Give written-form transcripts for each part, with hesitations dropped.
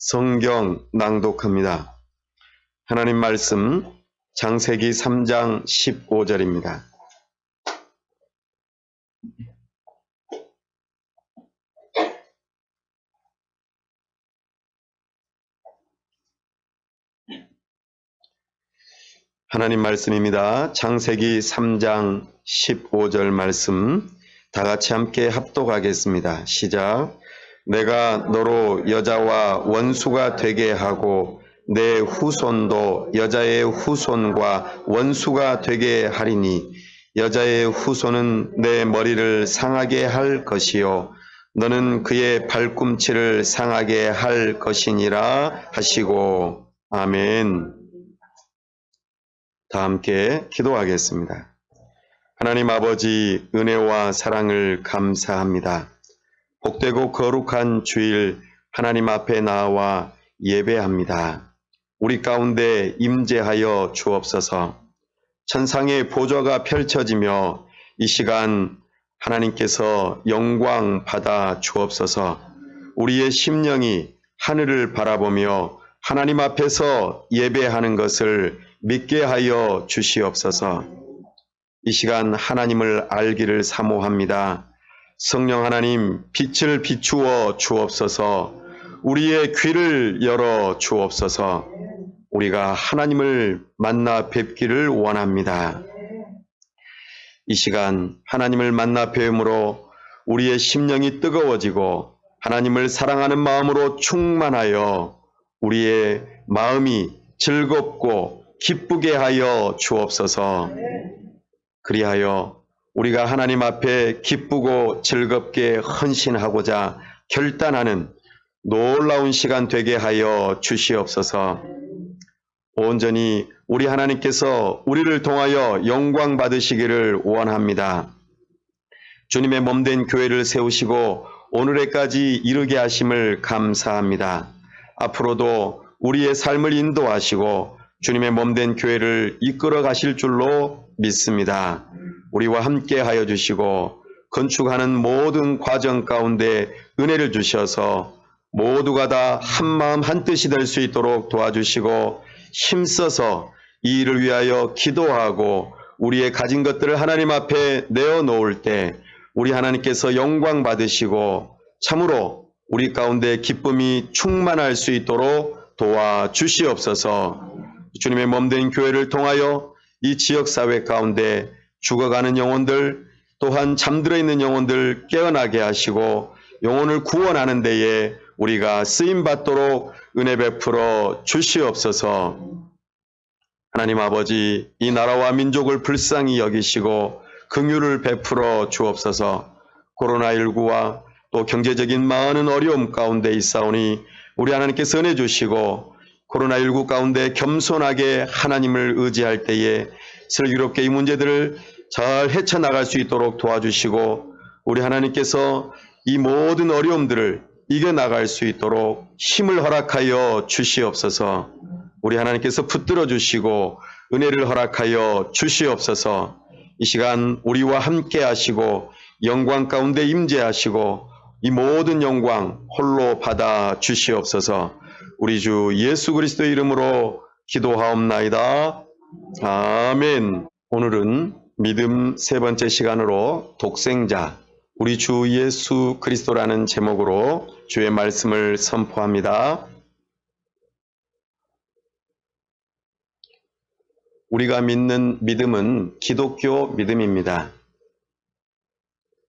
성경 낭독합니다. 하나님 말씀 창세기 3장 15절입니다. 하나님 말씀입니다. 창세기 3장 15절 말씀 다 같이 함께 합독하겠습니다. 시작. 내가 너로 여자와 원수가 되게 하고 내 후손도 여자의 후손과 원수가 되게 하리니 여자의 후손은 내 머리를 상하게 할 것이요 너는 그의 발꿈치를 상하게 할 것이니라 하시고. 아멘. 다 함께 기도하겠습니다. 하나님 아버지, 은혜와 사랑을 감사합니다. 복되고 거룩한 주일 하나님 앞에 나와 예배합니다. 우리 가운데 임재하여 주옵소서. 천상의 보좌가 펼쳐지며 이 시간 하나님께서 영광 받아 주옵소서. 우리의 심령이 하늘을 바라보며 하나님 앞에서 예배하는 것을 믿게 하여 주시옵소서. 이 시간 하나님을 알기를 사모합니다. 성령 하나님, 빛을 비추어 주옵소서. 우리의 귀를 열어 주옵소서. 우리가 하나님을 만나 뵙기를 원합니다. 이 시간 하나님을 만나 뵈므로 우리의 심령이 뜨거워지고 하나님을 사랑하는 마음으로 충만하여 우리의 마음이 즐겁고 기쁘게 하여 주옵소서. 그리하여 우리가 하나님 앞에 기쁘고 즐겁게 헌신하고자 결단하는 놀라운 시간 되게 하여 주시옵소서. 온전히 우리 하나님께서 우리를 통하여 영광 받으시기를 원합니다. 주님의 몸된 교회를 세우시고 오늘에까지 이르게 하심을 감사합니다. 앞으로도 우리의 삶을 인도하시고 주님의 몸된 교회를 이끌어 가실 줄로 믿습니다. 우리와 함께 하여 주시고 건축하는 모든 과정 가운데 은혜를 주셔서 모두가 다 한마음 한뜻이 될 수 있도록 도와주시고 힘써서 이 일을 위하여 기도하고 우리의 가진 것들을 하나님 앞에 내어놓을 때 우리 하나님께서 영광 받으시고 참으로 우리 가운데 기쁨이 충만할 수 있도록 도와주시옵소서. 주님의 몸된 교회를 통하여 이 지역사회 가운데 죽어가는 영혼들 또한 잠들어 있는 영혼들 깨어나게 하시고 영혼을 구원하는 데에 우리가 쓰임받도록 은혜 베풀어 주시옵소서. 하나님 아버지, 이 나라와 민족을 불쌍히 여기시고 긍휼을 베풀어 주옵소서. 코로나19와 또 경제적인 많은 어려움 가운데 있사오니 우리 하나님께서 은혜 주시고 코로나19 가운데 겸손하게 하나님을 의지할 때에 슬기롭게 이 문제들을 잘 헤쳐나갈 수 있도록 도와주시고 우리 하나님께서 이 모든 어려움들을 이겨나갈 수 있도록 힘을 허락하여 주시옵소서. 우리 하나님께서 붙들어 주시고 은혜를 허락하여 주시옵소서. 이 시간 우리와 함께 하시고 영광 가운데 임재하시고 이 모든 영광 홀로 받아 주시옵소서. 우리 주 예수 그리스도의 이름으로 기도하옵나이다. 아멘. 오늘은 믿음 세 번째 시간으로 독생자 우리 주 예수 그리스도라는 제목으로 주의 말씀을 선포합니다. 우리가 믿는 믿음은 기독교 믿음입니다.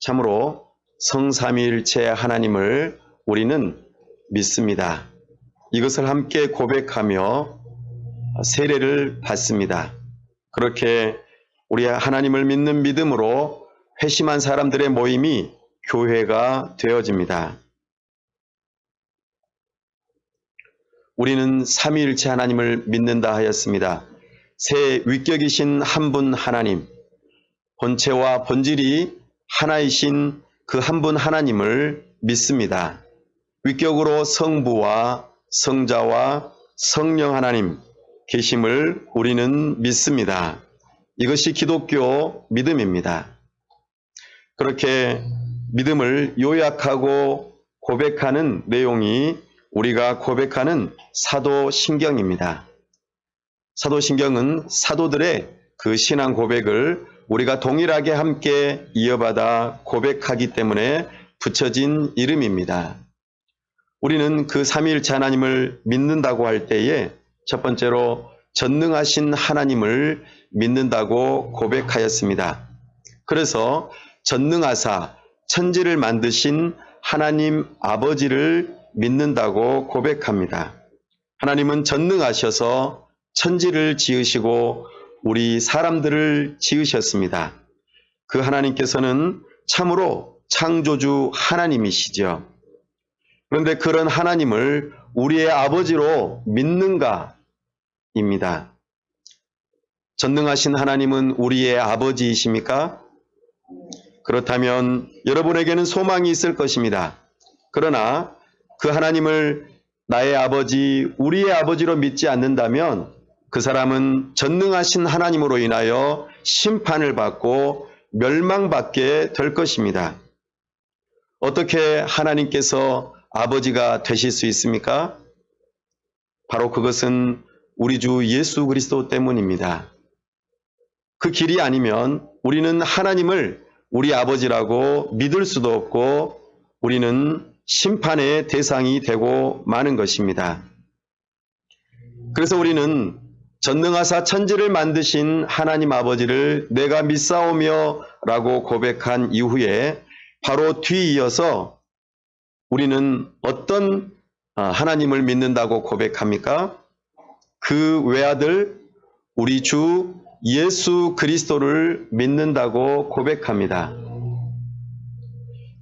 참으로 성삼위일체 하나님을 우리는 믿습니다. 이것을 함께 고백하며 세례를 받습니다. 그렇게 우리 하나님을 믿는 믿음으로 회심한 사람들의 모임이 교회가 되어집니다. 우리는 삼위일체 하나님을 믿는다 하였습니다. 세 위격이신 한 분 하나님, 본체와 본질이 하나이신 그 한 분 하나님을 믿습니다. 위격으로 성부와 성자와 성령 하나님 계심을 우리는 믿습니다. 이것이 기독교 믿음입니다. 그렇게 믿음을 요약하고 고백하는 내용이 우리가 고백하는 사도신경입니다. 사도신경은 사도들의 그 신앙 고백을 우리가 동일하게 함께 이어받아 고백하기 때문에 붙여진 이름입니다. 우리는 그 삼위일체 하나님을 믿는다고 할 때에 첫 번째로 전능하신 하나님을 믿는다고 고백하였습니다. 그래서 전능하사 천지를 만드신 하나님 아버지를 믿는다고 고백합니다. 하나님은 전능하셔서 천지를 지으시고 우리 사람들을 지으셨습니다. 그 하나님께서는 참으로 창조주 하나님이시죠. 그런데 그런 하나님을 우리의 아버지로 믿는가입니다. 전능하신 하나님은 우리의 아버지이십니까? 그렇다면 여러분에게는 소망이 있을 것입니다. 그러나 그 하나님을 나의 아버지, 우리의 아버지로 믿지 않는다면 그 사람은 전능하신 하나님으로 인하여 심판을 받고 멸망받게 될 것입니다. 어떻게 하나님께서 아버지가 되실 수 있습니까? 바로 그것은 우리 주 예수 그리스도 때문입니다. 그 길이 아니면 우리는 하나님을 우리 아버지라고 믿을 수도 없고 우리는 심판의 대상이 되고 마는 것입니다. 그래서 우리는 전능하사 천지를 만드신 하나님 아버지를 내가 믿사오며 라고 고백한 이후에 바로 뒤이어서 우리는 어떤 하나님을 믿는다고 고백합니까? 그 외아들 우리 주 예수 그리스도를 믿는다고 고백합니다.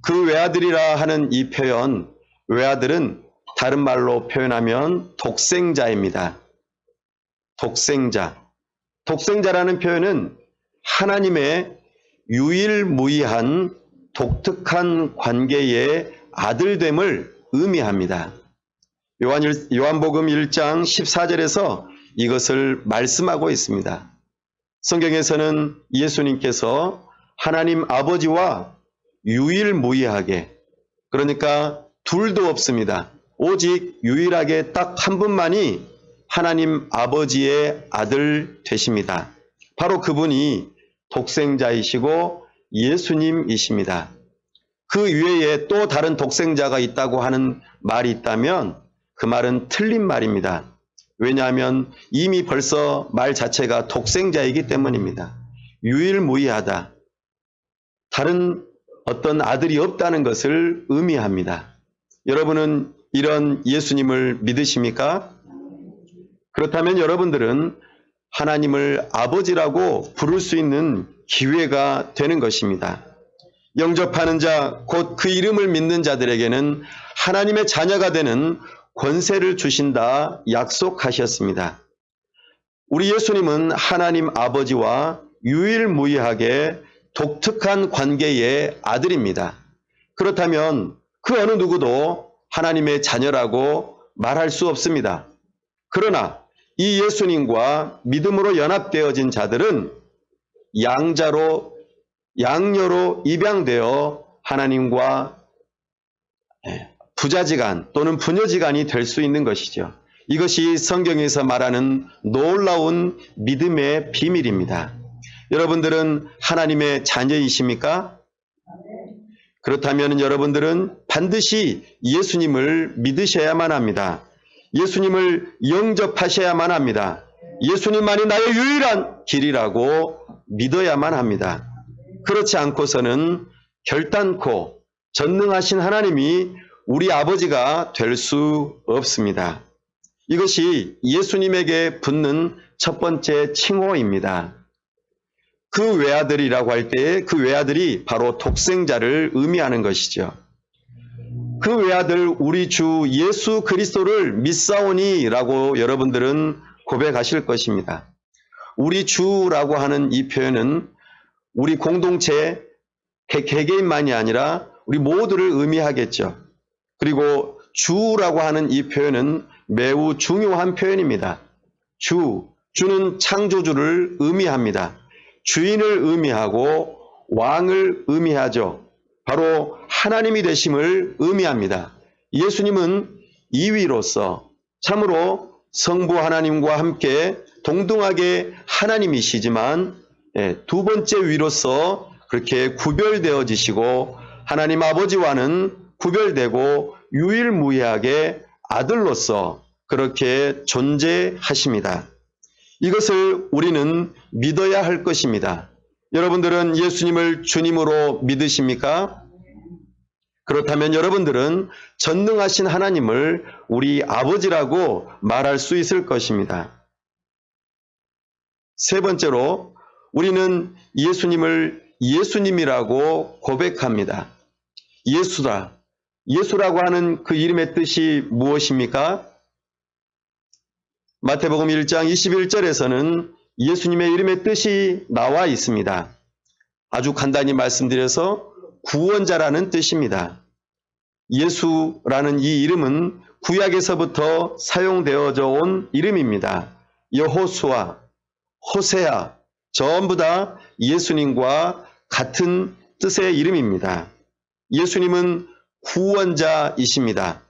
그 외아들이라 하는 이 표현, 외아들은 다른 말로 표현하면 독생자입니다. 독생자. 독생자라는 표현은 하나님의 유일무이한 독특한 관계의 아들됨을 의미합니다. 요한복음 1장 14절에서 이것을 말씀하고 있습니다. 성경에서는 예수님께서 하나님 아버지와 유일무이하게, 그러니까 둘도 없습니다. 오직 유일하게 딱 한 분만이 하나님 아버지의 아들 되십니다. 바로 그분이 독생자이시고 예수님이십니다. 그 외에 또 다른 독생자가 있다고 하는 말이 있다면 그 말은 틀린 말입니다. 왜냐하면 이미 벌써 말 자체가 독생자이기 때문입니다. 유일무이하다. 다른 어떤 아들이 없다는 것을 의미합니다. 여러분은 이런 예수님을 믿으십니까? 그렇다면 여러분들은 하나님을 아버지라고 부를 수 있는 기회가 되는 것입니다. 영접하는 자, 곧 그 이름을 믿는 자들에게는 하나님의 자녀가 되는 권세를 주신다 약속하셨습니다. 우리 예수님은 하나님 아버지와 유일무이하게 독특한 관계의 아들입니다. 그렇다면 그 어느 누구도 하나님의 자녀라고 말할 수 없습니다. 그러나 이 예수님과 믿음으로 연합되어진 자들은 양녀로 입양되어 하나님과 부자지간 또는 부녀지간이 될 수 있는 것이죠. 이것이 성경에서 말하는 놀라운 믿음의 비밀입니다. 여러분들은 하나님의 자녀이십니까? 그렇다면 여러분들은 반드시 예수님을 믿으셔야만 합니다. 예수님을 영접하셔야만 합니다. 예수님만이 나의 유일한 길이라고 믿어야만 합니다. 그렇지 않고서는 결단코 전능하신 하나님이 우리 아버지가 될 수 없습니다. 이것이 예수님에게 붙는 첫 번째 칭호입니다. 그 외아들이라고 할 때에 그 외아들이 바로 독생자를 의미하는 것이죠. 그 외아들 우리 주 예수 그리스도를 믿사오니 라고 여러분들은 고백하실 것입니다. 우리 주라고 하는 이 표현은 우리 공동체 개개인만이 아니라 우리 모두를 의미하겠죠. 그리고 주라고 하는 이 표현은 매우 중요한 표현입니다. 주는 창조주를 의미합니다. 주인을 의미하고 왕을 의미하죠. 바로 하나님이 되심을 의미합니다. 예수님은 2위로서 참으로 성부 하나님과 함께 동등하게 하나님이시지만 두 번째 위로서 그렇게 구별되어지시고 하나님 아버지와는 구별되고 유일무이하게 아들로서 그렇게 존재하십니다. 이것을 우리는 믿어야 할 것입니다. 여러분들은 예수님을 주님으로 믿으십니까? 그렇다면 여러분들은 전능하신 하나님을 우리 아버지라고 말할 수 있을 것입니다. 세 번째로 우리는 예수님을 예수님이라고 고백합니다. 예수라. 예수라고 하는 그 이름의 뜻이 무엇입니까? 마태복음 1장 21절에서는 예수님의 이름의 뜻이 나와 있습니다. 아주 간단히 말씀드려서 구원자라는 뜻입니다. 예수라는 이 이름은 구약에서부터 사용되어져 온 이름입니다. 여호수아, 호세아 전부 다 예수님과 같은 뜻의 이름입니다. 예수님은 구원자이십니다.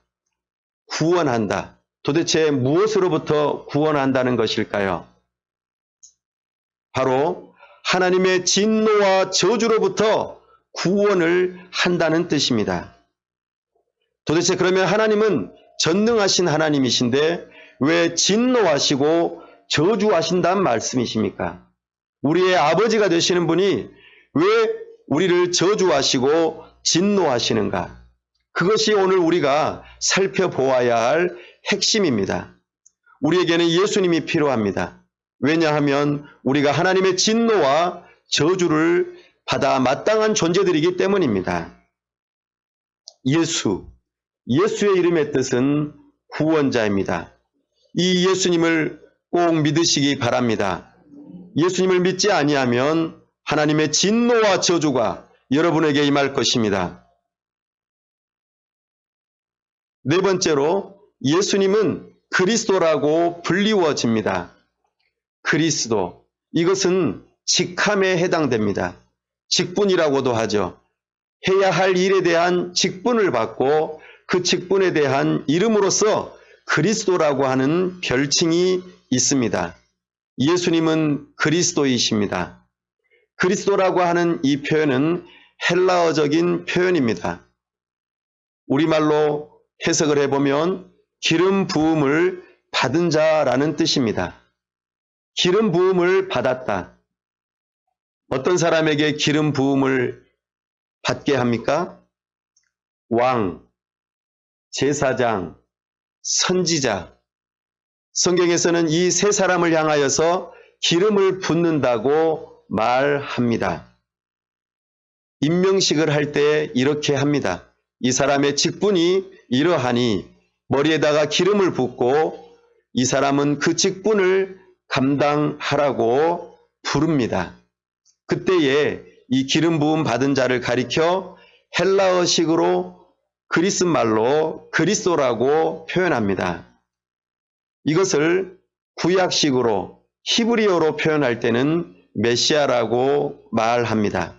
구원한다. 도대체 무엇으로부터 구원한다는 것일까요? 바로 하나님의 진노와 저주로부터 구원을 한다는 뜻입니다. 도대체 그러면 하나님은 전능하신 하나님이신데 왜 진노하시고 저주하신다는 말씀이십니까? 우리의 아버지가 되시는 분이 왜 우리를 저주하시고 진노하시는가? 그것이 오늘 우리가 살펴보아야 할 핵심입니다. 우리에게는 예수님이 필요합니다. 왜냐하면 우리가 하나님의 진노와 저주를 받아 마땅한 존재들이기 때문입니다. 예수의 이름의 뜻은 구원자입니다. 이 예수님을 꼭 믿으시기 바랍니다. 예수님을 믿지 아니하면 하나님의 진노와 저주가 여러분에게 임할 것입니다. 네 번째로 예수님은 그리스도라고 불리워집니다. 그리스도, 이것은 직함에 해당됩니다. 직분이라고도 하죠. 해야 할 일에 대한 직분을 받고 그 직분에 대한 이름으로서 그리스도라고 하는 별칭이 있습니다. 예수님은 그리스도이십니다. 그리스도라고 하는 이 표현은 헬라어적인 표현입니다. 우리말로 해석을 해보면 기름 부음을 받은 자라는 뜻입니다. 기름 부음을 받았다. 어떤 사람에게 기름 부음을 받게 합니까? 왕, 제사장, 선지자. 성경에서는 이 세 사람을 향하여서 기름을 붓는다고 말합니다. 임명식을 할 때 이렇게 합니다. 이 사람의 직분이 이러하니 머리에다가 기름을 붓고 이 사람은 그 직분을 감당하라고 부릅니다. 그때에 이 기름 부음 받은 자를 가리켜 헬라어식으로 그리스 말로 그리스도라고 표현합니다. 이것을 구약식으로 히브리어로 표현할 때는 메시아라고 말합니다.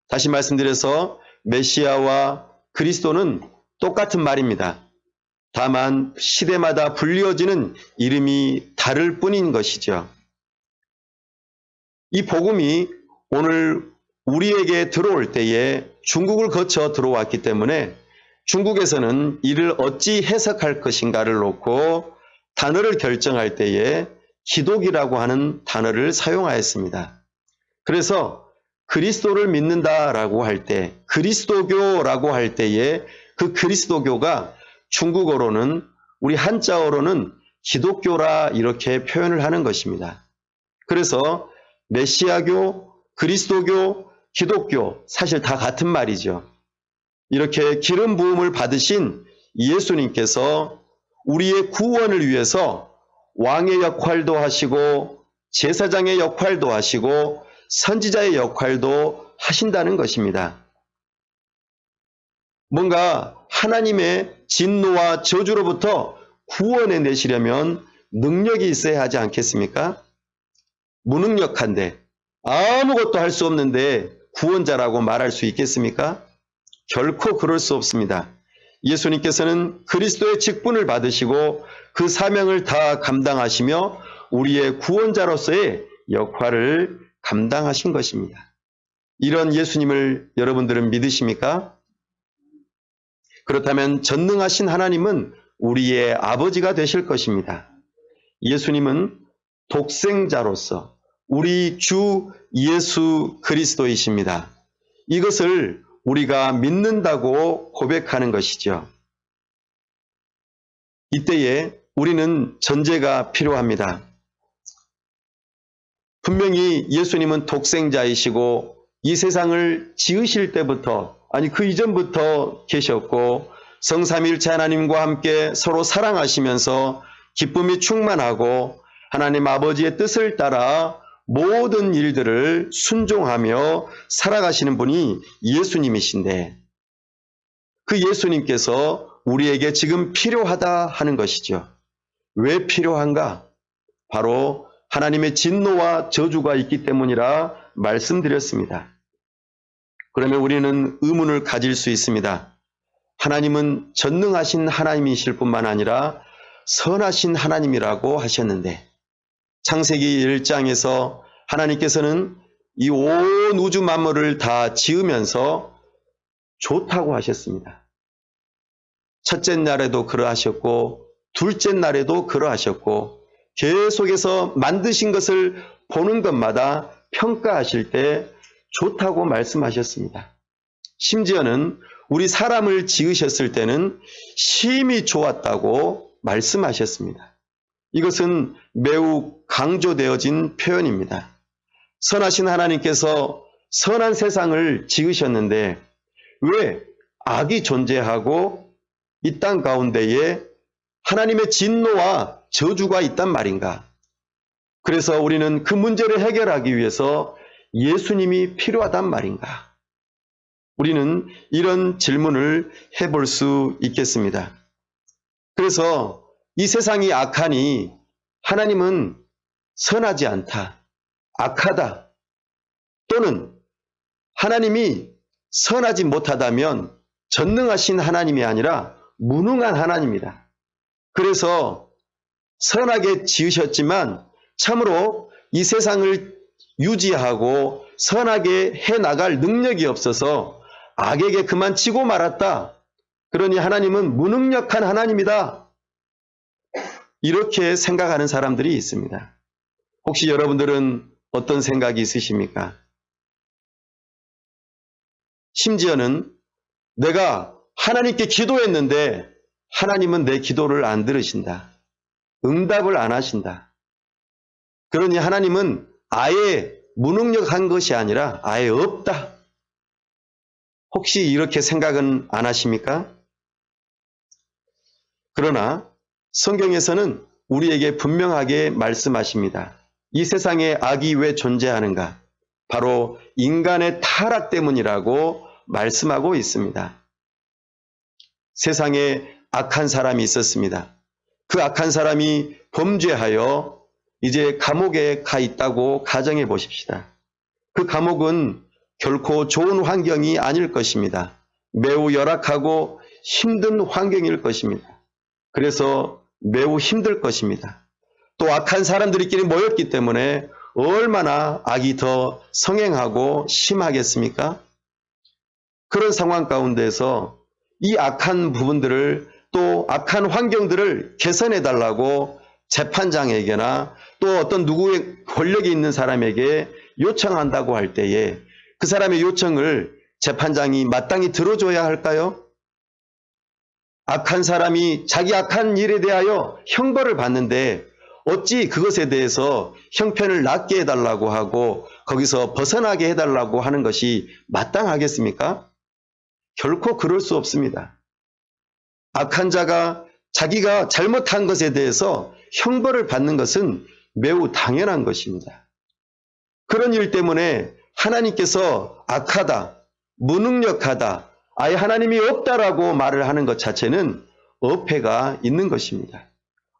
다시 말씀드려서 메시아와 그리스도는 똑같은 말입니다. 다만 시대마다 불리어지는 이름이 다를 뿐인 것이죠. 이 복음이 오늘 우리에게 들어올 때에 중국을 거쳐 들어왔기 때문에 중국에서는 이를 어찌 해석할 것인가를 놓고 단어를 결정할 때에 기독이라고 하는 단어를 사용하였습니다. 그래서 그리스도를 믿는다라고 할 때, 그리스도교라고 할 때에 그 그리스도교가 중국어로는, 우리 한자어로는 기독교라 이렇게 표현을 하는 것입니다. 그래서 메시아교, 그리스도교, 기독교 사실 다 같은 말이죠. 이렇게 기름 부음을 받으신 예수님께서 우리의 구원을 위해서 왕의 역할도 하시고 제사장의 역할도 하시고 선지자의 역할도 하신다는 것입니다. 뭔가 하나님의 진노와 저주로부터 구원해 내시려면 능력이 있어야 하지 않겠습니까? 무능력한데 아무것도 할 수 없는데 구원자라고 말할 수 있겠습니까? 결코 그럴 수 없습니다. 예수님께서는 그리스도의 직분을 받으시고 그 사명을 다 감당하시며 우리의 구원자로서의 역할을 감당하신 것입니다. 이런 예수님을 여러분들은 믿으십니까? 그렇다면 전능하신 하나님은 우리의 아버지가 되실 것입니다. 예수님은 독생자로서 우리 주 예수 그리스도이십니다. 이것을 우리가 믿는다고 고백하는 것이죠. 이때에 우리는 전제가 필요합니다. 분명히 예수님은 독생자이시고 이 세상을 지으실 때부터, 아니 그 이전부터 계셨고 성삼위일체 하나님과 함께 서로 사랑하시면서 기쁨이 충만하고 하나님 아버지의 뜻을 따라 모든 일들을 순종하며 살아가시는 분이 예수님이신데, 그 예수님께서 우리에게 지금 필요하다 하는 것이죠. 왜 필요한가? 바로 하나님의 진노와 저주가 있기 때문이라 말씀드렸습니다. 그러면 우리는 의문을 가질 수 있습니다. 하나님은 전능하신 하나님이실 뿐만 아니라 선하신 하나님이라고 하셨는데, 창세기 1장에서 하나님께서는 이 온 우주 만물을 다 지으면서 좋다고 하셨습니다. 첫째 날에도 그러하셨고 둘째 날에도 그러하셨고 계속해서 만드신 것을 보는 것마다 평가하실 때 좋다고 말씀하셨습니다. 심지어는 우리 사람을 지으셨을 때는 심히 좋았다고 말씀하셨습니다. 이것은 매우 강조되어진 표현입니다. 선하신 하나님께서 선한 세상을 지으셨는데 왜 악이 존재하고 이 땅 가운데에 하나님의 진노와 저주가 있단 말인가? 그래서 우리는 그 문제를 해결하기 위해서 예수님이 필요하단 말인가? 우리는 이런 질문을 해볼 수 있겠습니다. 그래서 이 세상이 악하니 하나님은 선하지 않다, 악하다, 또는 하나님이 선하지 못하다면 전능하신 하나님이 아니라 무능한 하나님이다. 그래서 선하게 지으셨지만 참으로 이 세상을 유지하고 선하게 해나갈 능력이 없어서 악에게 그만 치고 말았다. 그러니 하나님은 무능력한 하나님이다. 이렇게 생각하는 사람들이 있습니다. 혹시 여러분들은 어떤 생각이 있으십니까? 심지어는 내가 하나님께 기도했는데 하나님은 내 기도를 안 들으신다. 응답을 안 하신다. 그러니 하나님은 아예 무능력한 것이 아니라 아예 없다. 혹시 이렇게 생각은 안 하십니까? 그러나 성경에서는 우리에게 분명하게 말씀하십니다. 이 세상에 악이 왜 존재하는가? 바로 인간의 타락 때문이라고 말씀하고 있습니다. 세상에 악한 사람이 있었습니다. 그 악한 사람이 범죄하여 이제 감옥에 가 있다고 가정해 보십시다. 그 감옥은 결코 좋은 환경이 아닐 것입니다. 매우 열악하고 힘든 환경일 것입니다. 그래서 매우 힘들 것입니다. 또 악한 사람들끼리 모였기 때문에 얼마나 악이 더 성행하고 심하겠습니까? 그런 상황 가운데서 이 악한 부분들을, 또 악한 환경들을 개선해 달라고 재판장에게나 또 어떤 누구의 권력이 있는 사람에게 요청한다고 할 때에 그 사람의 요청을 재판장이 마땅히 들어줘야 할까요? 악한 사람이 자기 악한 일에 대하여 형벌을 받는데 어찌 그것에 대해서 형편을 낮게 해달라고 하고 거기서 벗어나게 해달라고 하는 것이 마땅하겠습니까? 결코 그럴 수 없습니다. 악한 자가 자기가 잘못한 것에 대해서 형벌을 받는 것은 매우 당연한 것입니다. 그런 일 때문에 하나님께서 악하다, 무능력하다, 아예 하나님이 없다라고 말을 하는 것 자체는 어폐가 있는 것입니다.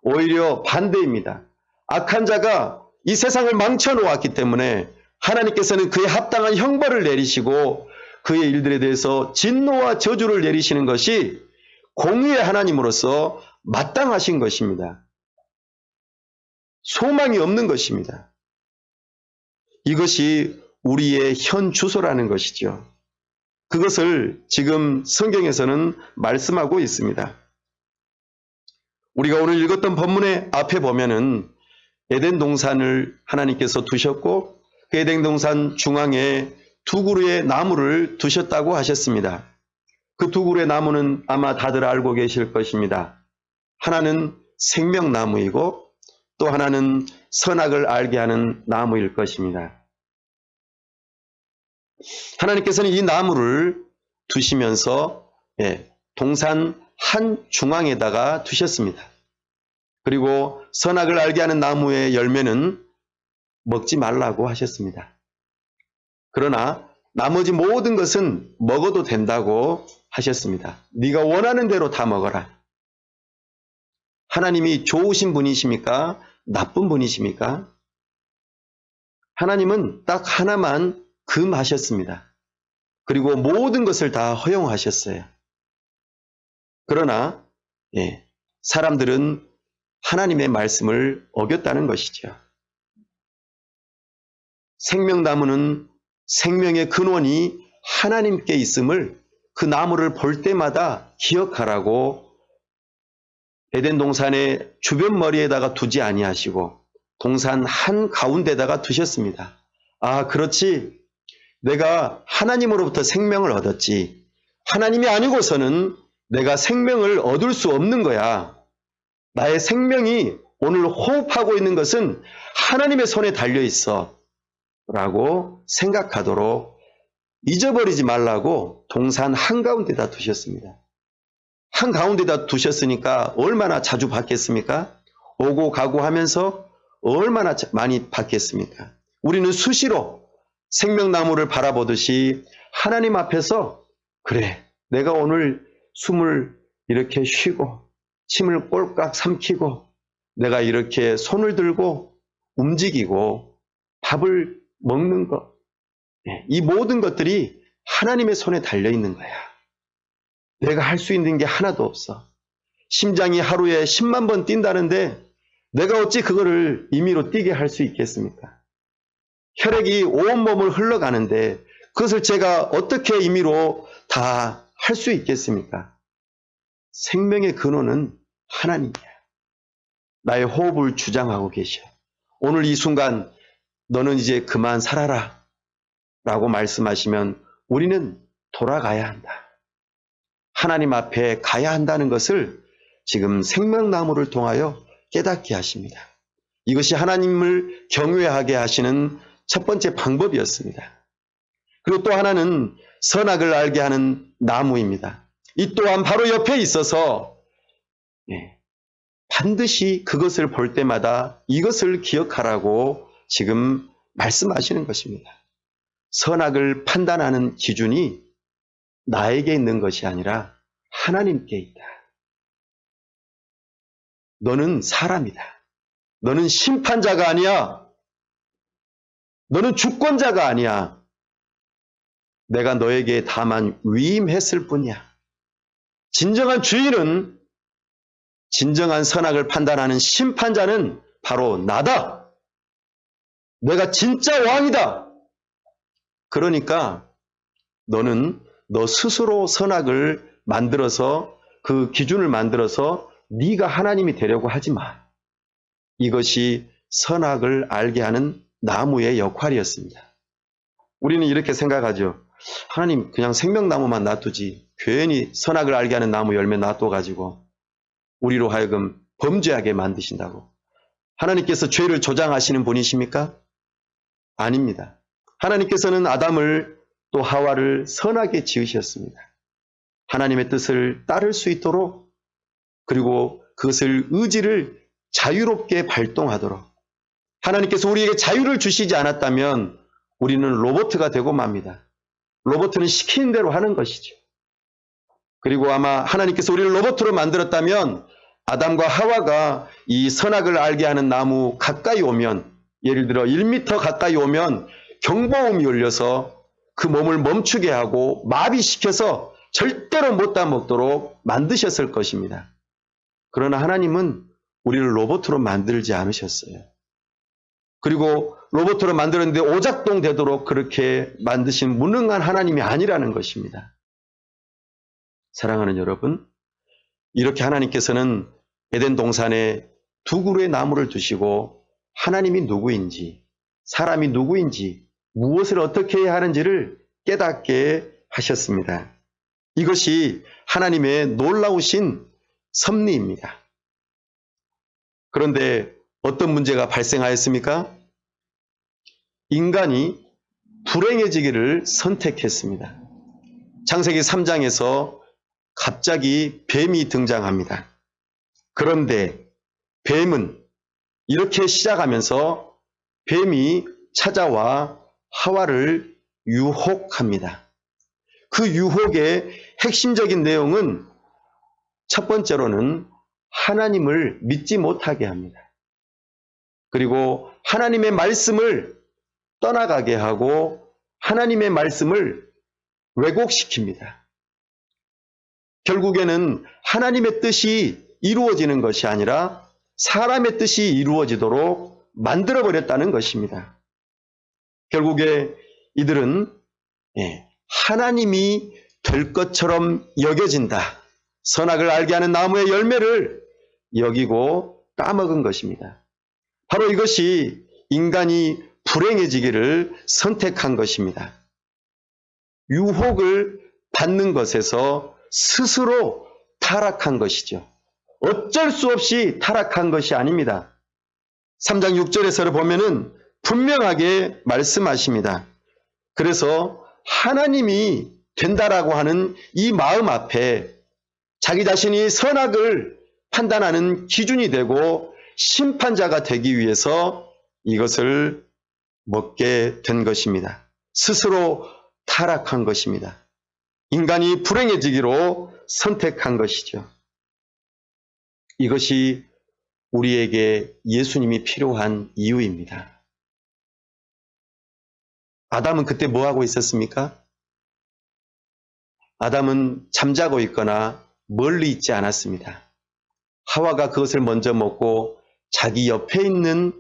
오히려 반대입니다. 악한 자가 이 세상을 망쳐놓았기 때문에 하나님께서는 그에 합당한 형벌을 내리시고 그의 일들에 대해서 진노와 저주를 내리시는 것이 공의의 하나님으로서 마땅하신 것입니다. 소망이 없는 것입니다. 이것이 우리의 현 주소라는 것이죠. 그것을 지금 성경에서는 말씀하고 있습니다. 우리가 오늘 읽었던 본문의 앞에 보면은 에덴 동산을 하나님께서 두셨고 그 에덴 동산 중앙에 두 그루의 나무를 두셨다고 하셨습니다. 그 두 그루의 나무는 아마 다들 알고 계실 것입니다. 하나는 생명나무이고 또 하나는 선악을 알게 하는 나무일 것입니다. 하나님께서는 이 나무를 두시면서 동산 한 중앙에다가 두셨습니다. 그리고 선악을 알게 하는 나무의 열매는 먹지 말라고 하셨습니다. 그러나 나머지 모든 것은 먹어도 된다고 하셨습니다. 네가 원하는 대로 다 먹어라. 하나님이 좋으신 분이십니까? 나쁜 분이십니까? 하나님은 딱 하나만 금하셨습니다. 그리고 모든 것을 다 허용하셨어요. 그러나 사람들은 하나님의 말씀을 어겼다는 것이죠. 생명나무는 생명의 근원이 하나님께 있음을 그 나무를 볼 때마다 기억하라고 에덴 동산의 주변 머리에다가 두지 아니하시고 동산 한 가운데다가 두셨습니다. 아, 그렇지. 내가 하나님으로부터 생명을 얻었지. 하나님이 아니고서는 내가 생명을 얻을 수 없는 거야. 나의 생명이 오늘 호흡하고 있는 것은 하나님의 손에 달려 있어. 라고 생각하도록 잊어버리지 말라고 동산 한가운데다 두셨습니다. 한가운데다 두셨으니까 얼마나 자주 받겠습니까? 오고 가고 하면서 얼마나 많이 받겠습니까? 우리는 수시로 생명나무를 바라보듯이 하나님 앞에서 그래, 내가 오늘 숨을 이렇게 쉬고 침을 꼴깍 삼키고 내가 이렇게 손을 들고 움직이고 밥을 먹는 것, 이 모든 것들이 하나님의 손에 달려있는 거야. 내가 할 수 있는 게 하나도 없어. 심장이 하루에 10만 번 뛴다는데 내가 어찌 그거를 임의로 뛰게 할 수 있겠습니까? 혈액이 온몸을 흘러가는데 그것을 제가 어떻게 임의로 다 할 수 있겠습니까? 생명의 근원은 하나님이야. 나의 호흡을 주장하고 계셔. 오늘 이 순간 너는 이제 그만 살아라 라고 말씀하시면 우리는 돌아가야 한다. 하나님 앞에 가야 한다는 것을 지금 생명나무를 통하여 깨닫게 하십니다. 이것이 하나님을 경외하게 하시는 첫 번째 방법이었습니다. 그리고 또 하나는 선악을 알게 하는 나무입니다. 이 또한 바로 옆에 있어서 반드시 그것을 볼 때마다 이것을 기억하라고 지금 말씀하시는 것입니다. 선악을 판단하는 기준이 나에게 있는 것이 아니라 하나님께 있다. 너는 사람이다. 너는 심판자가 아니야. 너는 주권자가 아니야. 내가 너에게 다만 위임했을 뿐이야. 진정한 주인은, 진정한 선악을 판단하는 심판자는 바로 나다. 내가 진짜 왕이다. 그러니까 너는 너 스스로 선악을 만들어서 그 기준을 만들어서 네가 하나님이 되려고 하지 마. 이것이 선악을 알게 하는 나무의 역할이었습니다. 우리는 이렇게 생각하죠. 하나님 그냥 생명나무만 놔두지 괜히 선악을 알게 하는 나무 열매 놔둬가지고 우리로 하여금 범죄하게 만드신다고. 하나님께서 죄를 조장하시는 분이십니까? 아닙니다. 하나님께서는 아담을 또 하와를 선하게 지으셨습니다. 하나님의 뜻을 따를 수 있도록, 그리고 그것을 의지를 자유롭게 발동하도록. 하나님께서 우리에게 자유를 주시지 않았다면 우리는 로봇가 되고 맙니다. 로봇은 시키는 대로 하는 것이죠. 그리고 아마 하나님께서 우리를 로봇으로 만들었다면 아담과 하와가 이 선악을 알게 하는 나무 가까이 오면, 예를 들어 1m 가까이 오면 경보음이 울려서 그 몸을 멈추게 하고 마비시켜서 절대로 못 다 먹도록 만드셨을 것입니다. 그러나 하나님은 우리를 로봇으로 만들지 않으셨어요. 그리고 로봇으로 만들었는데 오작동 되도록 그렇게 만드신 무능한 하나님이 아니라는 것입니다. 사랑하는 여러분, 이렇게 하나님께서는 에덴 동산에 두 그루의 나무를 두시고 하나님이 누구인지, 사람이 누구인지, 무엇을 어떻게 해야 하는지를 깨닫게 하셨습니다. 이것이 하나님의 놀라우신 섭리입니다. 그런데 어떤 문제가 발생하였습니까? 인간이 불행해지기를 선택했습니다. 창세기 3장에서 갑자기 뱀이 등장합니다. 그런데 뱀은 이렇게 시작하면서 뱀이 찾아와 하와를 유혹합니다. 그 유혹의 핵심적인 내용은 첫 번째로는 하나님을 믿지 못하게 합니다. 그리고 하나님의 말씀을 떠나가게 하고 하나님의 말씀을 왜곡시킵니다. 결국에는 하나님의 뜻이 이루어지는 것이 아니라 사람의 뜻이 이루어지도록 만들어버렸다는 것입니다. 결국에 이들은 하나님이 될 것처럼 여겨진다. 선악을 알게 하는 나무의 열매를 여기고 까먹은 것입니다. 바로 이것이 인간이 불행해지기를 선택한 것입니다. 유혹을 받는 것에서 스스로 타락한 것이죠. 어쩔 수 없이 타락한 것이 아닙니다. 3장 6절에서 보면은 분명하게 말씀하십니다. 그래서 하나님이 된다라고 하는 이 마음 앞에 자기 자신이 선악을 판단하는 기준이 되고 심판자가 되기 위해서 이것을 먹게 된 것입니다. 스스로 타락한 것입니다. 인간이 불행해지기로 선택한 것이죠. 이것이 우리에게 예수님이 필요한 이유입니다. 아담은 그때 뭐 하고 있었습니까? 아담은 잠자고 있거나 멀리 있지 않았습니다. 하와가 그것을 먼저 먹고 자기 옆에 있는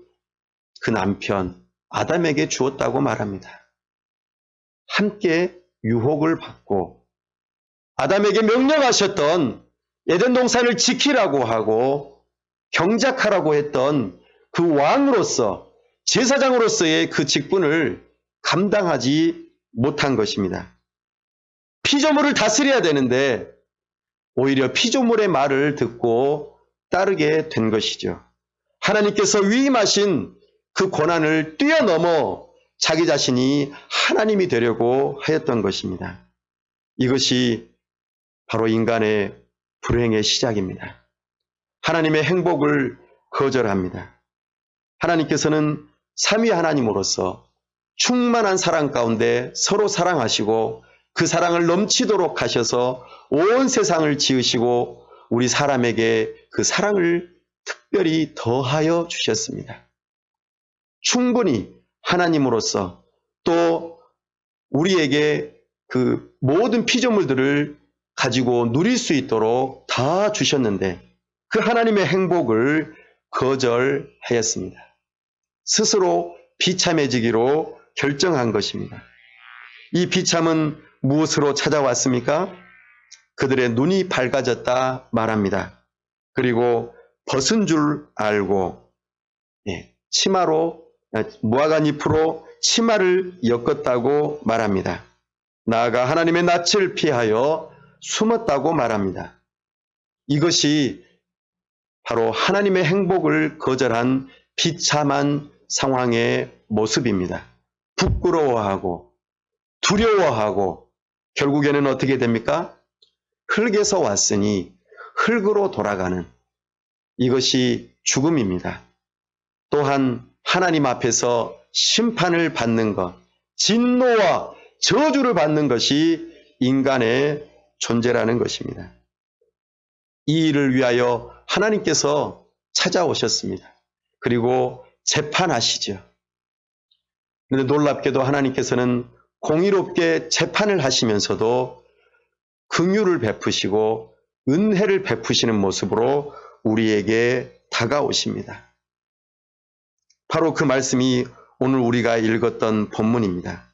그 남편 아담에게 주었다고 말합니다. 함께 유혹을 받고 아담에게 명령하셨던 에덴 동산을 지키라고 하고 경작하라고 했던 그 왕으로서 제사장으로서의 그 직분을 감당하지 못한 것입니다. 피조물을 다스려야 되는데 오히려 피조물의 말을 듣고 따르게 된 것이죠. 하나님께서 위임하신 그 권한을 뛰어넘어 자기 자신이 하나님이 되려고 하였던 것입니다. 이것이 바로 인간의 불행의 시작입니다. 하나님의 행복을 거절합니다. 하나님께서는 삼위 하나님으로서 충만한 사랑 가운데 서로 사랑하시고 그 사랑을 넘치도록 하셔서 온 세상을 지으시고 우리 사람에게 그 사랑을 특별히 더하여 주셨습니다. 충분히 하나님으로서 또 우리에게 그 모든 피조물들을 가지고 누릴 수 있도록 다 주셨는데 그 하나님의 행복을 거절하였습니다. 스스로 비참해지기로 결정한 것입니다. 이 비참은 무엇으로 찾아왔습니까? 그들의 눈이 밝아졌다 말합니다. 그리고 벗은 줄 알고 치마로 무화과 잎으로 치마를 엮었다고 말합니다. 나아가 하나님의 낯을 피하여 숨었다고 말합니다. 이것이 바로 하나님의 행복을 거절한 비참한 상황의 모습입니다. 부끄러워하고 두려워하고 결국에는 어떻게 됩니까? 흙에서 왔으니 흙으로 돌아가는 이것이 죽음입니다. 또한 하나님 앞에서 심판을 받는 것, 진노와 저주를 받는 것이 인간의 존재라는 것입니다. 이 일을 위하여 하나님께서 찾아오셨습니다. 그리고 재판하시죠. 그런데 놀랍게도 하나님께서는 공의롭게 재판을 하시면서도 긍휼을 베푸시고 은혜를 베푸시는 모습으로 우리에게 다가오십니다. 바로 그 말씀이 오늘 우리가 읽었던 본문입니다.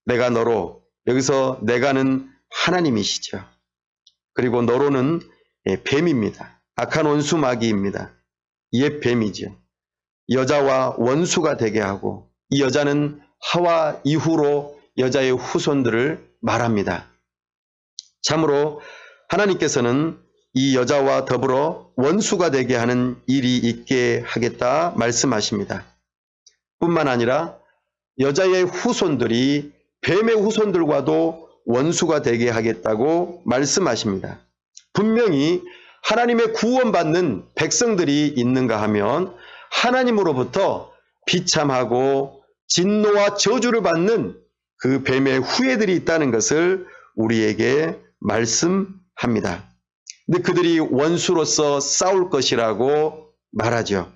내가 너로, 여기서 내가는 하나님이시죠. 그리고 너로는 뱀입니다. 악한 원수 마귀입니다. 옛 뱀이죠. 여자와 원수가 되게 하고, 이 여자는 하와 이후로 여자의 후손들을 말합니다. 참으로 하나님께서는 이 여자와 더불어 원수가 되게 하는 일이 있게 하겠다 말씀하십니다. 뿐만 아니라 여자의 후손들이 뱀의 후손들과도 원수가 되게 하겠다고 말씀하십니다. 분명히 하나님의 구원받는 백성들이 있는가 하면 하나님으로부터 비참하고 진노와 저주를 받는 그 뱀의 후예들이 있다는 것을 우리에게 말씀합니다. 근데 그들이 원수로서 싸울 것이라고 말하죠.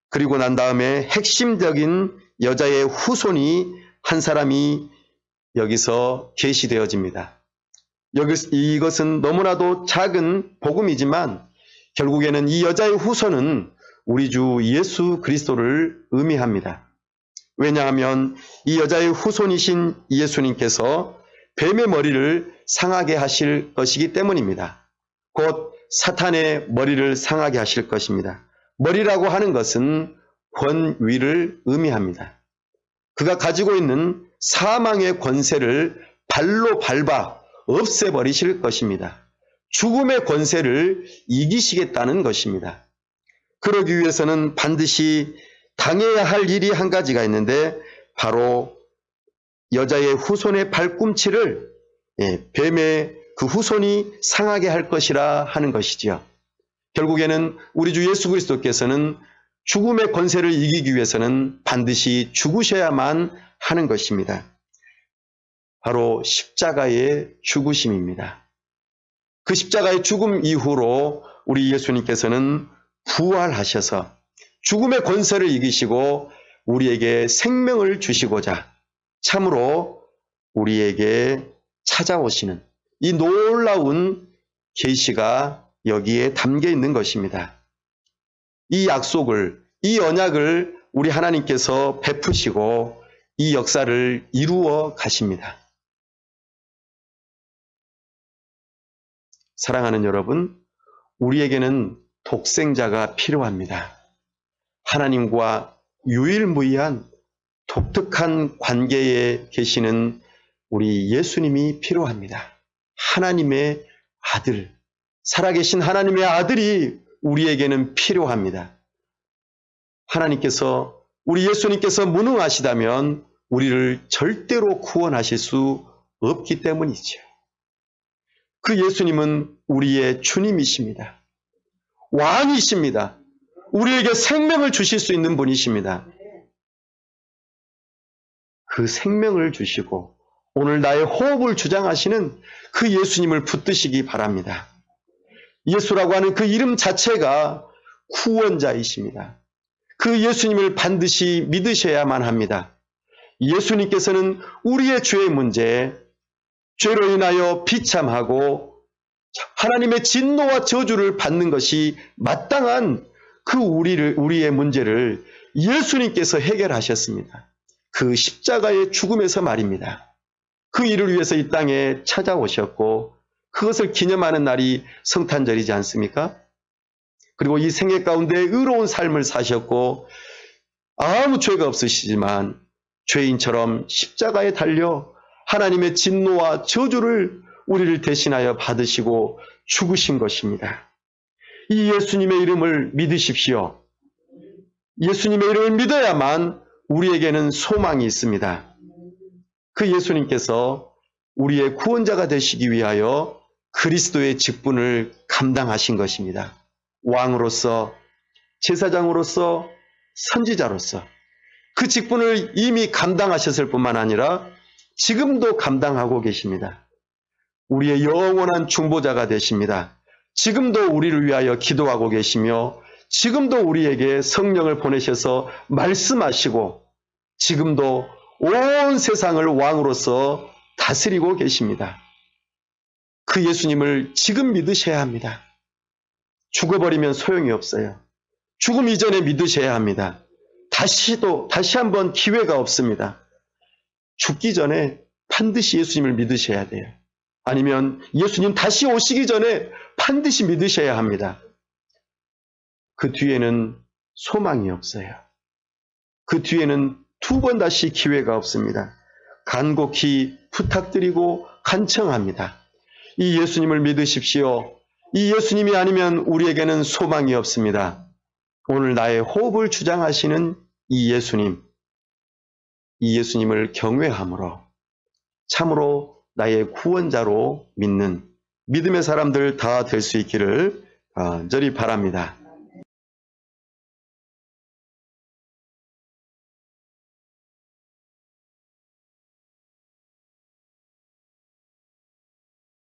그리고 난 다음에 핵심적인 여자의 후손이 한 사람이 여기서 계시되어집니다. 이것은 너무나도 작은 복음이지만 결국에는 이 여자의 후손은 우리 주 예수 그리스도를 의미합니다. 왜냐하면 이 여자의 후손이신 예수님께서 뱀의 머리를 상하게 하실 것이기 때문입니다. 곧 사탄의 머리를 상하게 하실 것입니다. 머리라고 하는 것은 권위를 의미합니다. 그가 가지고 있는 사망의 권세를 발로 밟아 없애버리실 것입니다. 죽음의 권세를 이기시겠다는 것입니다. 그러기 위해서는 반드시 당해야 할 일이 한 가지가 있는데 바로 여자의 후손의 발꿈치를 뱀의 그 후손이 상하게 할 것이라 하는 것이지요. 결국에는 우리 주 예수 그리스도께서는 죽음의 권세를 이기기 위해서는 반드시 죽으셔야만 하는 것입니다. 바로 십자가의 죽으심입니다. 그 십자가의 죽음 이후로 우리 예수님께서는 부활하셔서 죽음의 권세를 이기시고 우리에게 생명을 주시고자 참으로 우리에게 찾아오시는 이 놀라운 계시가 여기에 담겨 있는 것입니다. 이 약속을, 이 언약을 우리 하나님께서 베푸시고 이 역사를 이루어 가십니다. 사랑하는 여러분, 우리에게는 독생자가 필요합니다. 하나님과 유일무이한 독특한 관계에 계시는 우리 예수님이 필요합니다. 하나님의 아들, 살아계신 하나님의 아들이 우리에게는 필요합니다. 하나님께서, 우리 예수님께서 무능하시다면 우리를 절대로 구원하실 수 없기 때문이죠. 그 예수님은 우리의 주님이십니다. 왕이십니다. 우리에게 생명을 주실 수 있는 분이십니다. 그 생명을 주시고 오늘 나의 호흡을 주장하시는 그 예수님을 붙드시기 바랍니다. 예수라고 하는 그 이름 자체가 구원자이십니다. 그 예수님을 반드시 믿으셔야만 합니다. 예수님께서는 우리의 죄의 문제, 죄로 인하여 비참하고 하나님의 진노와 저주를 받는 것이 마땅한 그 우리의 문제를 예수님께서 해결하셨습니다. 그 십자가의 죽음에서 말입니다. 그 일을 위해서 이 땅에 찾아오셨고 그것을 기념하는 날이 성탄절이지 않습니까? 그리고 이 생애 가운데 의로운 삶을 사셨고 아무 죄가 없으시지만 죄인처럼 십자가에 달려 하나님의 진노와 저주를 우리를 대신하여 받으시고 죽으신 것입니다. 이 예수님의 이름을 믿으십시오. 예수님의 이름을 믿어야만 우리에게는 소망이 있습니다. 그 예수님께서 우리의 구원자가 되시기 위하여 그리스도의 직분을 감당하신 것입니다. 왕으로서, 제사장으로서, 선지자로서 그 직분을 이미 감당하셨을 뿐만 아니라 지금도 감당하고 계십니다. 우리의 영원한 중보자가 되십니다. 지금도 우리를 위하여 기도하고 계시며 지금도 우리에게 성령을 보내셔서 말씀하시고 지금도 온 세상을 왕으로서 다스리고 계십니다. 그 예수님을 지금 믿으셔야 합니다. 죽어버리면 소용이 없어요. 죽음 이전에 믿으셔야 합니다. 다시 한번 기회가 없습니다. 죽기 전에 반드시 예수님을 믿으셔야 돼요. 아니면 예수님 다시 오시기 전에 반드시 믿으셔야 합니다. 그 뒤에는 소망이 없어요. 그 뒤에는 두 번 다시 기회가 없습니다. 간곡히 부탁드리고 간청합니다. 이 예수님을 믿으십시오. 이 예수님이 아니면 우리에게는 소망이 없습니다. 오늘 나의 호흡을 주장하시는 이 예수님을 경외함으로 참으로 나의 구원자로 믿는 믿음의 사람들 다 될 수 있기를 간절히 바랍니다.